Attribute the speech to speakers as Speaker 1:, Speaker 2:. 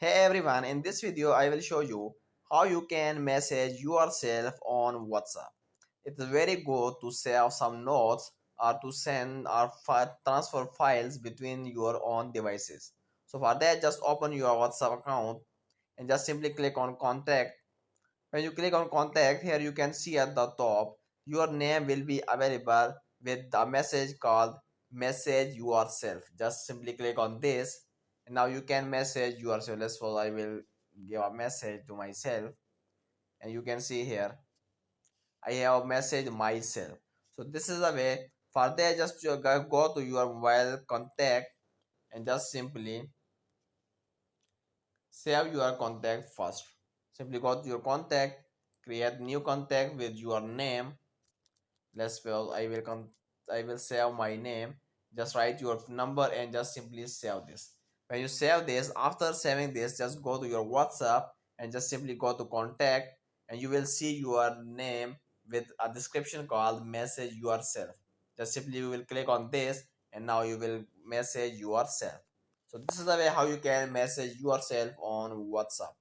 Speaker 1: Hey everyone, in this video I will show you how you can message yourself on WhatsApp. It's very good to save some notes or to send or transfer files between your own devices. So for that, just open your WhatsApp account and just simply click on contact. When you click on contact, here you can see at the top your name will be available with the message called message yourself. Just simply click on this and now you can message yourself. Let's suppose I will give a message to myself and you can see here I have messaged myself. So this is the way. For that, just you go to your mobile contact and just simply save your contact first. Simply go to your contact, create new contact with your name. Let's well, I will save my name. Just write your number and just simply save this. When you save this, after saving this, just go to your WhatsApp and just simply go to contact and you will see your name with a description called message yourself. Just simply you will click on this and now you will message yourself. So this is the way how you can message yourself on WhatsApp.